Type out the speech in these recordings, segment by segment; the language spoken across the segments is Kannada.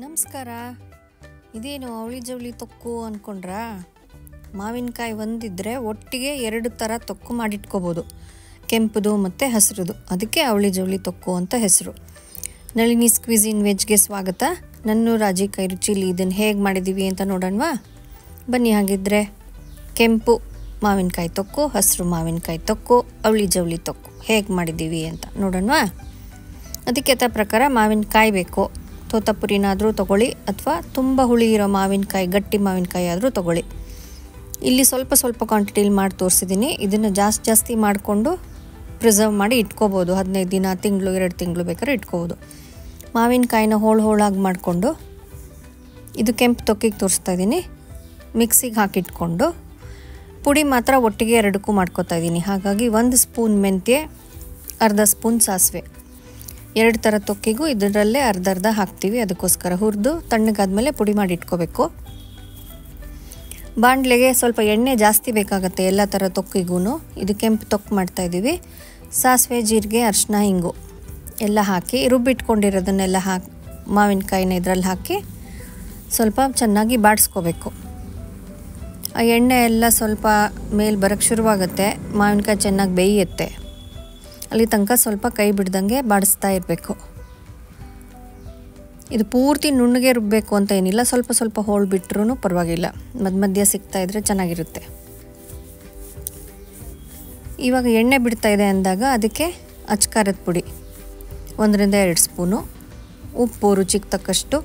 ನಮಸ್ಕಾರ. ಇದೇನು ಅವಳಿ ಜವಳಿ ತೊಕ್ಕು ಅಂದ್ಕೊಂಡ್ರಾ? ಮಾವಿನಕಾಯಿ ಒಂದಿದ್ರೆ ಒಟ್ಟಿಗೆ 2 ಥರ ತೊಕ್ಕು ಮಾಡಿಟ್ಕೋಬೋದು, ಕೆಂಪುದು ಮತ್ತು ಹಸಿರುದು. ಅದಕ್ಕೆ ಅವಳಿ ಜವಳಿ ತೊಕ್ಕು ಅಂತ ಹೆಸರು. ನಳಿನೀಸ್ ಕ್ವಿಜಿನ್ ವೆಜ್ಗೆ ಸ್ವಾಗತ. ನನ್ನ ರಾಜಿ ಕೈ ರುಚಿಲಿ ಇದನ್ನು ಹೇಗೆ ಮಾಡಿದ್ದೀವಿ ಅಂತ ನೋಡೋಣವಾ? ಬನ್ನಿ. ಹಾಗಿದ್ರೆ ಕೆಂಪು ಮಾವಿನಕಾಯಿ ತೊಕ್ಕು, ಹಸಿರು ಮಾವಿನಕಾಯಿ ತೊಕ್ಕು, ಅವಳಿ ಜವಳಿ ತೊಕ್ಕು ಹೇಗೆ ಮಾಡಿದ್ದೀವಿ ಅಂತ ನೋಡೋಣವಾ? ಅದಕ್ಕೆ ಪ್ರಕಾರ ಮಾವಿನಕಾಯಿ ಬೇಕು. ತೋತಾಪುರಿನಾದರೂ ತೊಗೊಳ್ಳಿ ಅಥವಾ ತುಂಬ ಹುಳಿ ಇರೋ ಮಾವಿನಕಾಯಿ, ಗಟ್ಟಿ ಮಾವಿನಕಾಯಿ ಆದರೂ ತೊಗೊಳ್ಳಿ. ಇಲ್ಲಿ ಸ್ವಲ್ಪ ಸ್ವಲ್ಪ ಕ್ವಾಂಟಿಟಿಲಿ ಮಾಡಿ ತೋರಿಸಿದ್ದೀನಿ. ಇದನ್ನು ಜಾಸ್ತಿ ಮಾಡಿಕೊಂಡು ಪ್ರಿಸರ್ವ್ ಮಾಡಿ ಇಟ್ಕೋಬೋದು. 15 ದಿನ, ತಿಂಗಳು, 2 ತಿಂಗಳು ಬೇಕಾದ್ರೆ ಇಟ್ಕೋಬೋದು. ಮಾವಿನಕಾಯಿನ ಹೋಳಾಗಿ ಮಾಡಿಕೊಂಡು, ಇದು ಕೆಂಪು ತೊಕ್ಕಿಗೆ ತೋರಿಸ್ತಾ ಇದ್ದೀನಿ, ಮಿಕ್ಸಿಗೆ ಹಾಕಿಟ್ಕೊಂಡು ಪುಡಿ ಮಾತ್ರ ಒಟ್ಟಿಗೆ 2ಕ್ಕೂ ಮಾಡ್ಕೊತಾ ಇದ್ದೀನಿ. ಹಾಗಾಗಿ 1 ಸ್ಪೂನ್ ಮೆಂತ್ಯ, ಅರ್ಧ ಸ್ಪೂನ್ ಸಾಸಿವೆ, 2 ಥರ ತೊಕ್ಕಿಗೂ ಇದರಲ್ಲೇ ಅರ್ಧ ಹಾಕ್ತೀವಿ. ಅದಕ್ಕೋಸ್ಕರ ಹುರಿದು ತಣ್ಣಗಾದ್ಮೇಲೆ ಪುಡಿ ಮಾಡಿ ಇಟ್ಕೋಬೇಕು. ಬಾಣಲೆಗೆ ಸ್ವಲ್ಪ ಎಣ್ಣೆ ಜಾಸ್ತಿ ಬೇಕಾಗುತ್ತೆ ಎಲ್ಲ ಥರ ತೊಕ್ಕಿಗೂ. ಇದು ಕೆಂಪು ತೊಕ್ಕು ಮಾಡ್ತಾಯಿದ್ದೀವಿ. ಸಾಸಿವೆ, ಜೀರಿಗೆ, ಅರಿಶಿನ, ಹಿಂಗು ಎಲ್ಲ ಹಾಕಿ ರುಬ್ಬಿಟ್ಕೊಂಡಿರೋದನ್ನೆಲ್ಲ ಮಾವಿನಕಾಯಿನ ಇದರಲ್ಲಿ ಹಾಕಿ ಸ್ವಲ್ಪ ಚೆನ್ನಾಗಿ ಬಾಡಿಸ್ಕೋಬೇಕು. ಆ ಎಣ್ಣೆ ಎಲ್ಲ ಸ್ವಲ್ಪ ಮೇಲೆ ಬರೋಕ್ಕೆ ಶುರುವಾಗುತ್ತೆ. ಮಾವಿನಕಾಯಿ ಚೆನ್ನಾಗಿ ಬೇಯುತ್ತೆ. ಅಲ್ಲಿ ತನಕ ಸ್ವಲ್ಪ ಕೈ ಬಿಡ್ದಂಗೆ ಬಾಡಿಸ್ತಾ ಇರಬೇಕು. ಇದು ಪೂರ್ತಿ ನುಣ್ಣಗೆ ರುಬ್ಬಬೇಕು ಅಂತ ಏನಿಲ್ಲ, ಸ್ವಲ್ಪ ಸ್ವಲ್ಪ ಹೋಳು ಬಿಟ್ಟರೂ ಪರವಾಗಿಲ್ಲ. ಮಧ್ಯ ಸಿಗ್ತಾ ಇದ್ರೆ ಚೆನ್ನಾಗಿರುತ್ತೆ. ಇವಾಗ ಎಣ್ಣೆ ಬಿಡ್ತಾ ಇದೆ ಅಂದಾಗ ಅದಕ್ಕೆ ಅಚ್ಕಾರದ ಪುಡಿ 1 ರಿಂದ 2 ಸ್ಪೂನು, ಉಪ್ಪು ರುಚಿಗೆ ತಕ್ಕಷ್ಟು,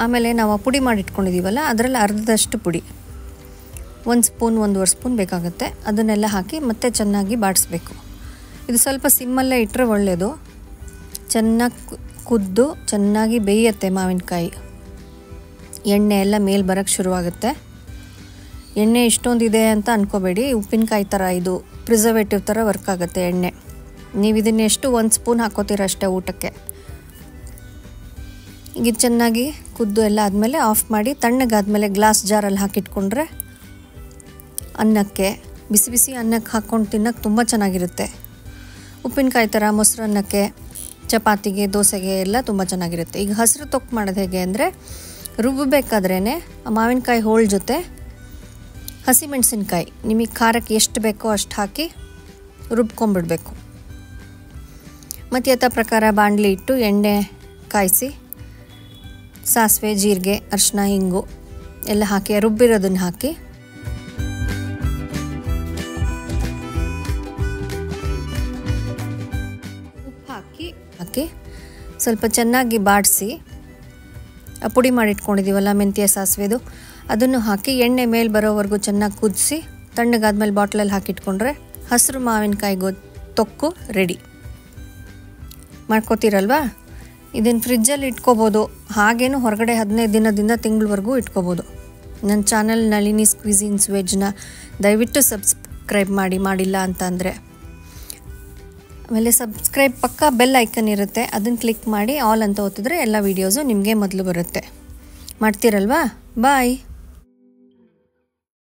ಆಮೇಲೆ ನಾವು ಪುಡಿ ಮಾಡಿಟ್ಕೊಂಡಿದ್ದೀವಲ್ಲ ಅದರಲ್ಲಿ ಅರ್ಧದಷ್ಟು ಪುಡಿ, 1 ಸ್ಪೂನ್ 1.5 ಸ್ಪೂನ್ ಬೇಕಾಗುತ್ತೆ. ಅದನ್ನೆಲ್ಲ ಹಾಕಿ ಮತ್ತೆ ಚೆನ್ನಾಗಿ ಬಾಡಿಸ್ಬೇಕು. ಇದು ಸ್ವಲ್ಪ ಸಿಮ್ಮಲ್ಲೇ ಇಟ್ಟರೆ ಒಳ್ಳೆಯದು. ಚೆನ್ನಾಗಿ ಕುದ್ದು ಚೆನ್ನಾಗಿ ಬೇಯುತ್ತೆ ಮಾವಿನಕಾಯಿ. ಎಣ್ಣೆ ಎಲ್ಲ ಮೇಲೆ ಬರೋಕ್ಕೆ ಶುರುವಾಗುತ್ತೆ. ಎಣ್ಣೆ ಇಷ್ಟೊಂದಿದೆ ಅಂತ ಅಂದ್ಕೋಬೇಡಿ, ಉಪ್ಪಿನಕಾಯಿ ಥರ ಇದು ಪ್ರಿಸರ್ವೇಟಿವ್ ಥರ ವರ್ಕ್ ಆಗುತ್ತೆ ಎಣ್ಣೆ. ನೀವು ಇದನ್ನ ಎಷ್ಟು 1 ಸ್ಪೂನ್ ಹಾಕೋತೀರ ಅಷ್ಟೇ ಊಟಕ್ಕೆ. ಈಗ ಚೆನ್ನಾಗಿ ಕುದ್ದು ಎಲ್ಲ ಆದಮೇಲೆ ಆಫ್ ಮಾಡಿ ತಣ್ಣಗಾದ್ಮೇಲೆ ಗ್ಲಾಸ್ ಜಾರಲ್ಲಿ ಹಾಕಿಟ್ಕೊಂಡ್ರೆ ಅನ್ನಕ್ಕೆ, ಬಿಸಿ ಬಿಸಿ ಅನ್ನಕ್ಕೆ ಹಾಕ್ಕೊಂಡು ತಿನ್ನೋಕ್ಕೆ ತುಂಬ ಚೆನ್ನಾಗಿರುತ್ತೆ. ಉಪ್ಪಿನಕಾಯಿ ಥರ ಮೊಸರನ್ನಕ್ಕೆ, ಚಪಾತಿಗೆ, ದೋಸೆಗೆ ಎಲ್ಲ ತುಂಬ ಚೆನ್ನಾಗಿರುತ್ತೆ. ಈಗ ಹಸಿರು ತೊಕ್ಕು ಮಾಡೋದು ಹೇಗೆ ಅಂದರೆ, ರುಬ್ಬಬೇಕಾದ್ರೇ ಮಾವಿನಕಾಯಿ ಹೋಳು ಜೊತೆ ಹಸಿಮೆಣಸಿನ್ಕಾಯಿ ನಿಮಗೆ ಖಾರಕ್ಕೆ ಎಷ್ಟು ಬೇಕೋ ಅಷ್ಟು ಹಾಕಿ ರುಬ್ಕೊಂಬಿಡ್ಬೇಕು. ಮತ್ತು ಪ್ರಕಾರ ಬಾಣಲಿ ಇಟ್ಟು ಎಣ್ಣೆ ಕಾಯಿಸಿ ಸಾಸಿವೆ, ಜೀರಿಗೆ, ಅರಿಶಿನ, ಹಿಂಗು ಎಲ್ಲ ಹಾಕಿ ರುಬ್ಬಿರೋದನ್ನು ಹಾಕಿ ಹಾಕಿ ಸ್ವಲ್ಪ ಚೆನ್ನಾಗಿ ಬಾಡಿಸಿ, ಪುಡಿ ಮಾಡಿಟ್ಕೊಂಡಿದ್ದೀವಲ್ಲ ಮೆಂತ್ಯ ಸಾಸಿವೆದು, ಅದನ್ನು ಹಾಕಿ ಎಣ್ಣೆ ಮೇಲೆ ಬರೋವರೆಗೂ ಚೆನ್ನಾಗಿ ಕುದಿಸಿ ತಣ್ಣಗಾದ್ಮೇಲೆ ಬಾಟ್ಲಲ್ಲಿ ಹಾಕಿಟ್ಕೊಂಡ್ರೆ ಹಸಿರು ಮಾವಿನಕಾಯಿ ತೊಕ್ಕು ರೆಡಿ. ಮಾಡ್ಕೋತೀರಲ್ವಾ? ಇದನ್ನು ಫ್ರಿಜ್ಜಲ್ಲಿ ಇಟ್ಕೋಬೋದು. ಹಾಗೇನು ಹೊರಗಡೆ 15 ದಿನದಿಂದ ತಿಂಗಳವರೆಗೂ ಇಟ್ಕೋಬೋದು. ನನ್ನ ಚಾನಲ್ ನಳಿನೀಸ್ ಕ್ವಿಜಿನ್ಸ್ ವೆಜ್ನ ದಯವಿಟ್ಟು ಸಬ್ಸ್ಕ್ರೈಬ್ ಮಾಡಿಲ್ಲ ಅಂತ ಅಂದರೆ. ಆಮೇಲೆ ಸಬ್ಸ್ಕ್ರೈಬ್ ಪಕ್ಕ ಬೆಲ್ ಐಕನ್ ಇರುತ್ತೆ, ಅದನ್ನು ಕ್ಲಿಕ್ ಮಾಡಿ ಆಲ್ ಅಂತ ಒತ್ತಿದ್ರೆ ಎಲ್ಲ ವೀಡಿಯೋಸು ನಿಮಗೆ ಮೊದಲು ಬರುತ್ತೆ. ಮಾಡ್ತೀರಲ್ವಾ? ಬಾಯ್.